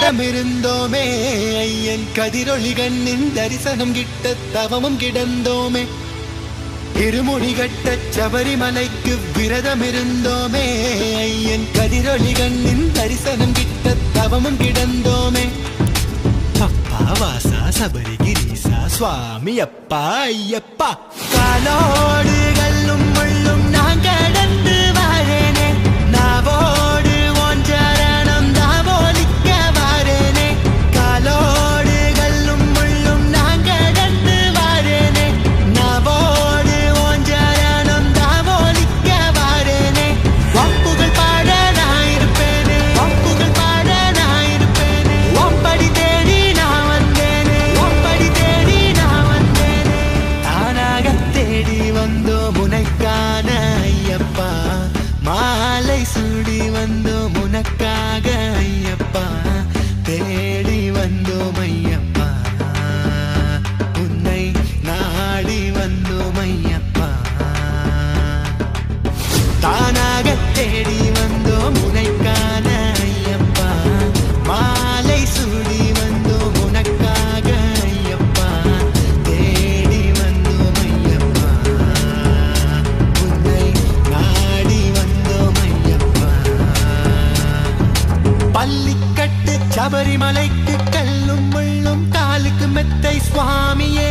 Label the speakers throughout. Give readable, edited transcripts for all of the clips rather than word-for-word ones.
Speaker 1: விரதமிருந்தோமே ஐயன் கதிரொளி கண்ணின் தரிசனம் கிட்ட தவமும் கிடந்தோமே இருமுடி கட்ட சபரிமலைக்கு விரதமிருந்தோமே ஐயன் கதிரொளி கண்ணின் தரிசனம் கிட்ட தவமும் கிடந்தோமே அப்பா வாசா சபரிகிரீசா சுவாமி அப்பா ஐயப்பா காலோடு கல்லும் முள்ளும் நான் கடந்து வாரேனே நாவோடு ஒன்றரணம் தாவோலிக்க வாரேனே காலோடு கல்லும் முள்ளும் நான் கடந்து வாரேனே நாவோடு ஒன்றரணம் தாவோலிக்க வாரேனே வம்புகள் பாட நான் இருப்பேனே வம்புகள் பாட நான் இருப்பேனே ஒம்படி தேடி நான் வந்தேனே ஒம்படி தேடி நான் வந்தேனே தானாக தேடி வந்தோம் உனக்கான ஐயப்பா மாலை சூடி வந்தோம் உனக்காக ஐயப்பா தேடி வந்தோம் ஐயப்பா உன்னை நாடி வந்தோம் ஐயப்பா தானாக தேடி வந்தோம் உனக்கான ஐயப்பா மாலை சூடி வந்தோம் உனக்காக ஐயப்பா தேடி வந்தோம் ஐயப்பா உன்னை நாடி வந்தோம் ஐயப்பா பள்ளிக்கட்டு சபரிமலைக்கு கல்லும் முள்ளும் காலுக்கு மெத்தை சுவாமியே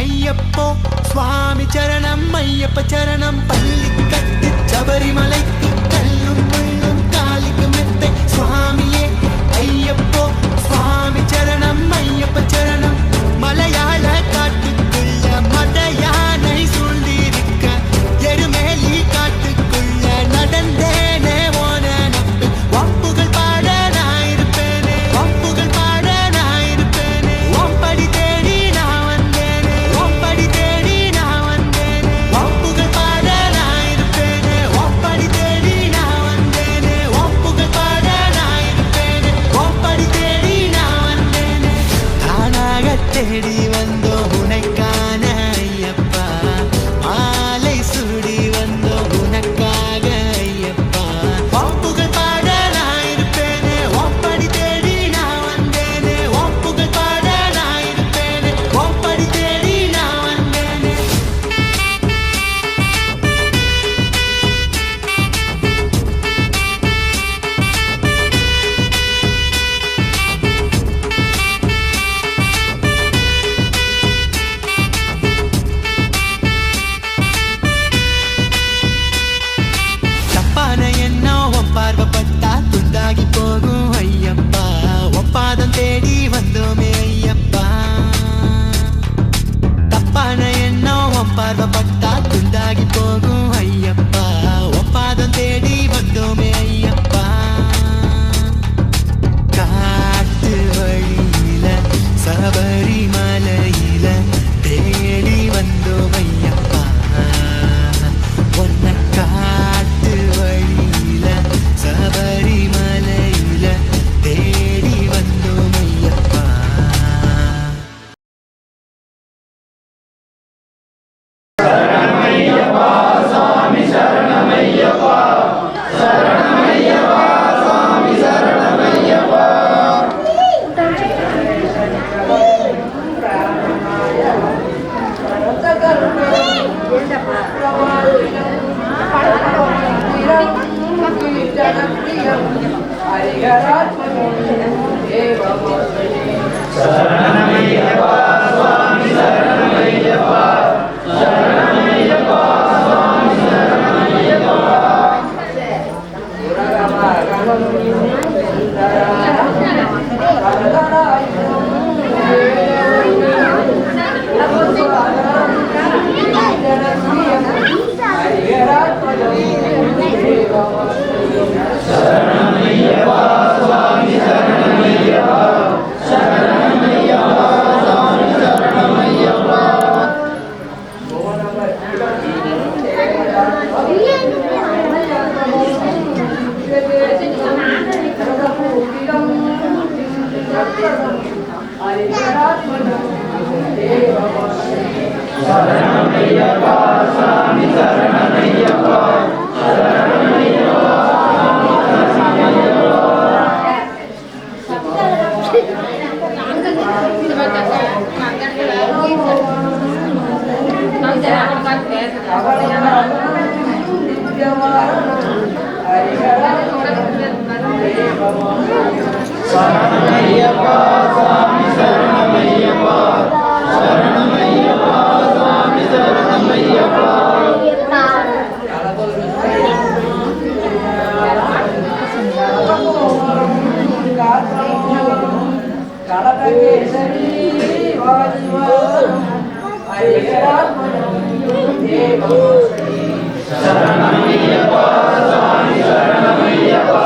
Speaker 1: ஐயப்போ சுவாமி சரணம் ஐயப்ப சரணம் பள்ளிக்கட்டு சபரிமலைக்கு கல்லும் முள்ளும் காலுக்கு மெத்தை சுவாமியே ஐயப்போ சுவாமி சரணம் ஐயப்ப சரணம் மலையாள காட்டுக்குள்ள மத யானை சூழ்ந்திருக்க எருமேலி காட்டுக்குள்ள நடந்தேனே ஓன நப்பு வம்புகள் பாட நான் இருப்பேனே வம்புகள் பாட நான் இருப்பேனே ஒம்படி தேடி நான் வந்தேனே ஒம்படி தேடி நான் வந்தேனே வம்புகள் பாட நான் இருப்பேனே ஒம்படி தேடி நான் வந்தேனே வம்புகள் பாட நான் இருப்பேனே ஒம்படி தேடி நான் வந்தேனே தானாக தேடி வந்தோம் உனக்கான ஐயப்பா மாலை சூடி வந்தோம் உனக்காக ஐயப்பா வம்புகள் பாட நான் இருப்பேனே ஒம்படி தேடி நான் வந்தேனே வம்புகள் பாட நான் இருப்பேனே ஒம்படி தேடி நான் வந்தேனே தப்பான எண்ணம் உன் பார்வைப்பட்டா துண்டாகி போகும் ஐயப்பா ஒப்பாதம் தேடி வந்தோமே ஐயப்பா தப்பான எண்ணம் உன் பார்வைப்பட்டா துண்டாகி போகும் ஐயப்பா ஒப்பாதம் தேடி வந்தோமே ஐயப்பா காட்டு வழியில சபரிமலையில தேடி வந்தோம் ஐயப்பா ஒன்ன காட்டு வழியில சபரிமலையில தேடி வந்தோம் ஐயப்பா
Speaker 2: சரணமையப்பா சாமி சரணமையப்பா சரணமையப்பா சாமி சரணமையப்பா சரணமையப்பா சாமி சரணமையப்பா சரணமையப்பா சாமி சரணமையப்பா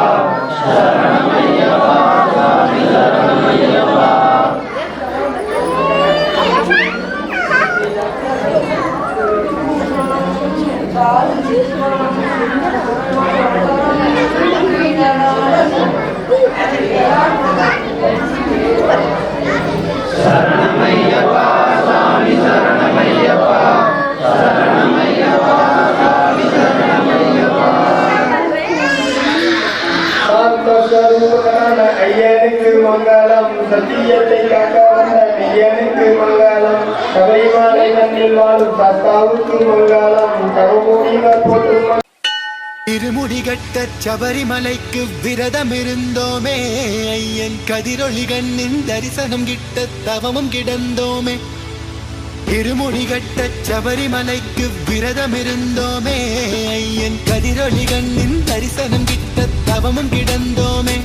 Speaker 2: சரணமையப்பா சாமி சரணமையப்பா சரணமையப்பா சாமி சரணமையப்பா சாந்தஸ்வரூபனான ஐயனுக்கு மங்களம் சத்தியத்தை காக்க வந்த மெய்யனுக்கு மங்களம் சபரிமலை தன்னில் வாழும் சத்தாவுக்கு மங்களம் கருமூடிவர் போற்றும்
Speaker 1: இருமுடிகட்ட சபரிமலைக்கு விரதம் இருந்தோமே ஐயன் கதிரொளி கண்ணின் தரிசனம் கிட்ட தவமும் கிடந்தோமே இருமுடிகட்ட சபரிமலைக்கு விரதம் இருந்தோமே ஐயன் கதிரொளி கண்ணின் தரிசனம் கிட்ட தவமும் கிடந்தோமே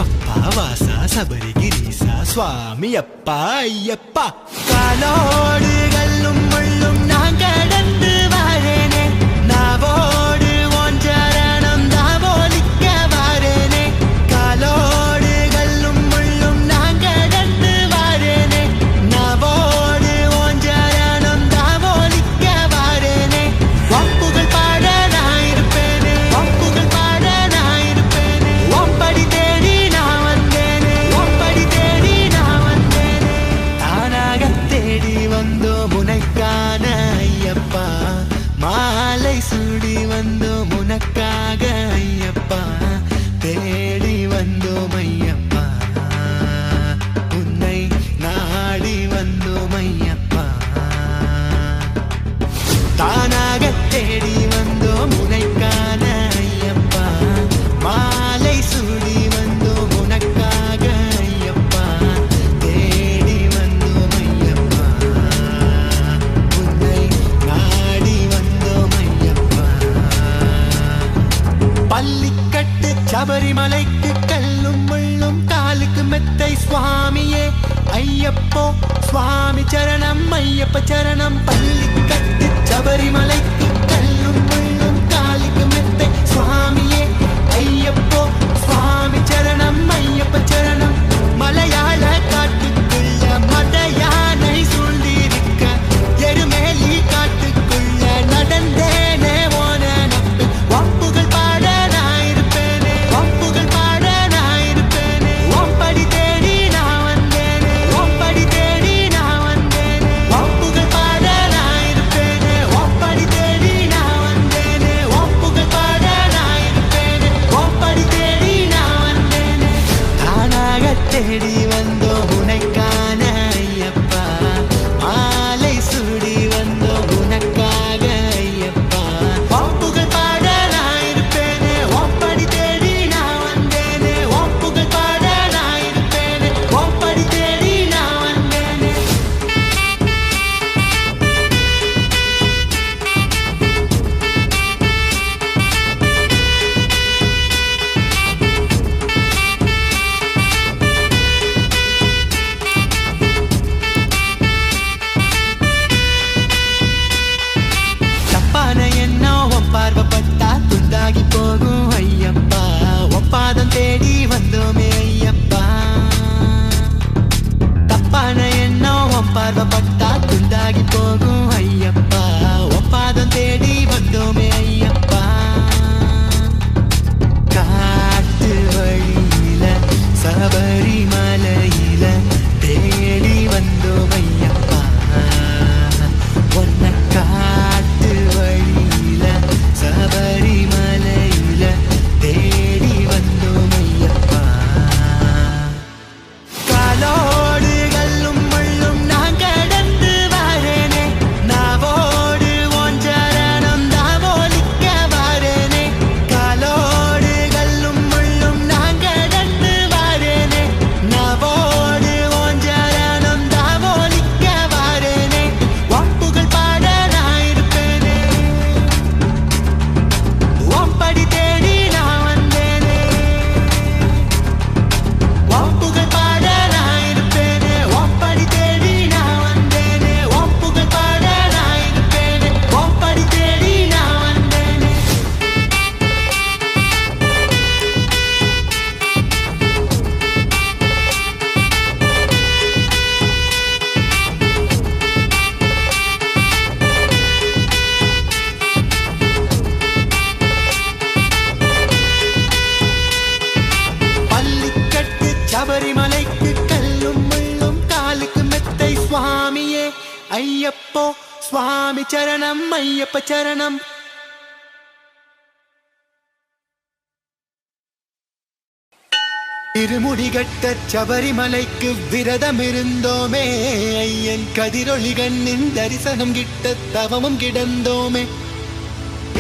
Speaker 1: அப்பா வாசா சபரிகிரீசா சுவாமி அப்பா ஐயப்பா காலோடு கல்லும் முள்ளும் நான் கடந்து வாரேனே நாவோடு ஓஞ்சரணம் தாவோலிக்க வாரேனே காலோடு கல்லும் முள்ளும் நான் கடந்து வாரேனே நாவோடு ஓஞ்சரணம் தாவோலிக்க வாரேனே வம்புகள் பாட நான் இருப்பேனே வம்புகள் பாட நான் இருப்பேனே ஒம்படி தேடி நான் வந்தேனே ஒம்படி தேடி நான் வந்தேனே தானாக தேடி வந்தோம் உனக்கான ஐயப்பா மாலை சூடி வந்தோம் உனக்காக ஐயப்பா தேடி வந்தோம் ஐயப்பா உன்னை நாடி வந்தோம் ஐயப்பா தானாக தேடி வந்தோம் உனக்கான ஐயப்பா மாலை சூடி வந்தோம் உனக்காக ஐயப்பா தேடி வந்தோம் ஐயப்பா உன்னை நாடி வந்தோம் ஐயப்பா பள்ளிக்கட்டு சபரிமலைக்கு கல்லும் முள்ளும் காலுக்கு மெத்தை சுவாமியே ஐயப்போ சுவாமி சரணம் ஐயப்ப சரணம் பள்ளிக்கட்டு சபரிமலைக்கு கல்லும் முள்ளும் காலுக்கு மெத்தை சுவாமியே ஐயப்போ சுவாமி சரணம் ஐயப்ப சரணம் மலையாள காட்டுக்குள்ள மத யானை சூழ்ந்திருக்க எருமேலி காட்டுக்குள்ள நடந்தேனே ஓன நப்பு வம்புகள் பாட நான் இருப்பேனே வம்புகள் பாட நான் இருப்பேனே ஒம்படி தேடி நான் வந்தேனே ஒம்படி தேடி நான் வந்தேனே வம்புகள் பாட நான் இருப்பேனே ஒம்படி தேடி நான் வந்தேனே வம்புகள் பாட நான் இருப்பேனே ஒம்படி தேடி நான் வந்தேனே தானாக தேடி வந்தோம் உனக்கான ஐயப்பா மாலை சூடி வந்தோம் உனக்காக ஐயப்பா வம்புகள் பாட நான் இருப்பேனே ஒம்படி தேடி நான் வந்தேனே வம்புகள் பாட நான் இருப்பேனே ஒம்படி தேடி நான் வந்தேனே ஐயப்போ சுவாமி சரணம் ஐயப்ப சரணம். இருமுடிகட்ட சபரிமலைக்கு விரதம் இருந்தோமே, ஐயன் கதிரொளி கண்ணின் தரிசனம் கிட்ட தவமும் கிடந்தோமே.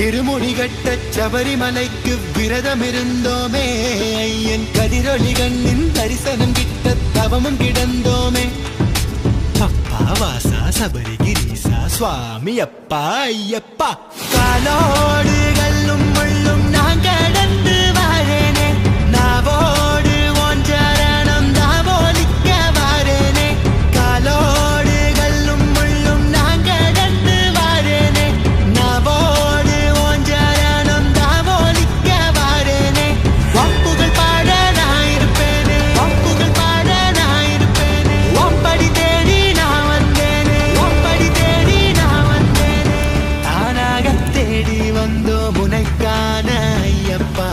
Speaker 1: இருமுடிகட்ட சபரிமலைக்கு விரதம் இருந்தோமே, ஐயன் கதிரொளி கண்ணின் தரிசனம் கிட்ட தவமும் கிடந்தோமே. அப்பா வாசா சபரிகிரீசா சுவாமி அப்பா ஐயப்பா. காலோடு கல்லும் முள்ளும் நான் கடந்து வாரேனே, நாவோடு ஓன் சரணம் தாவோலிக்க வாரேனே. காலோடு கல்லும் முள்ளும் நான் கடந்து வாரேனே, நாவோடு ஓன் சரணம் தாவோலிக்க வாரேனே. வம்புகள் பாட நான் இருப்பேனே, வம்புகள் பாட நான் இருப்பேனே. வம்படி தேடி நான் வந்தேனே, வம்படி தேடி நான் வந்தேனே. தானாக தேடி வந்தோம் உனக்கான ஐயப்பா,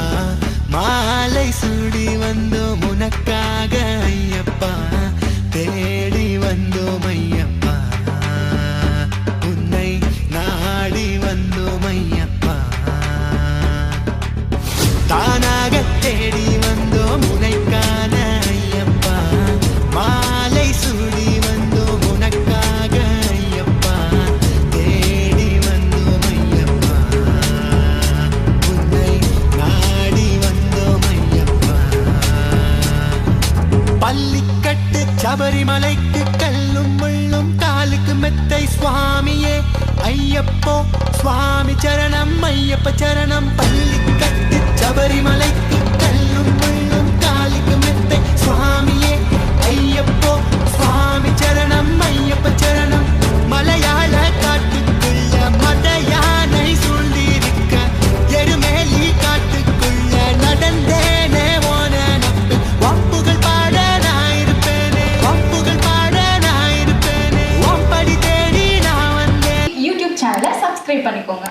Speaker 1: மாலை சூடி வந்தோம் உனக்காக ஐயப்பா. தேடி வந்தோம் ஐயப்பா, உன்னை நாடி வந்தோம் ஐயப்பா. தானாக தேடி வந்தோம் உனக்கான ஐயப்பா, மாலை சூடி வந்தோம் உனக்காக ஐயப்பா. தேடி வந்தோம் ஐயப்பா, உன்னை நாடி வந்தோம் ஐயப்பா. பள்ளிக்கட்டு சபரிமலைக்கு கல்லும் முள்ளும் காலுக்கு மெத்தை சுவாமியே ஐயப்போ சுவாமி சரணம் ஐயப்ப சரணம். பள்ளிக்கட்டு சபரிமலைக்கு கல்லும் முள்ளும் காலுக்கு மெத்தை சுவாமியே ஐயப்போ சுவாமி சரணம் ஐயப்ப சரணம். மலையாள காட்டுக்குள்ள மத யானை சூழ்ந்திருக்க, எருமேலி காட்டுக்குள்ள நடந்தேனே ஓன நப்பு. வம்புகள் பாட நான் இருப்பேனே, வம்புகள் பாட நான் இருப்பேனே. வம்படி தேடி நான் வந்தேன்.
Speaker 3: யூடியூப் சேனலை சப்ஸ்கிரைப் பண்ணிக்கோங்க.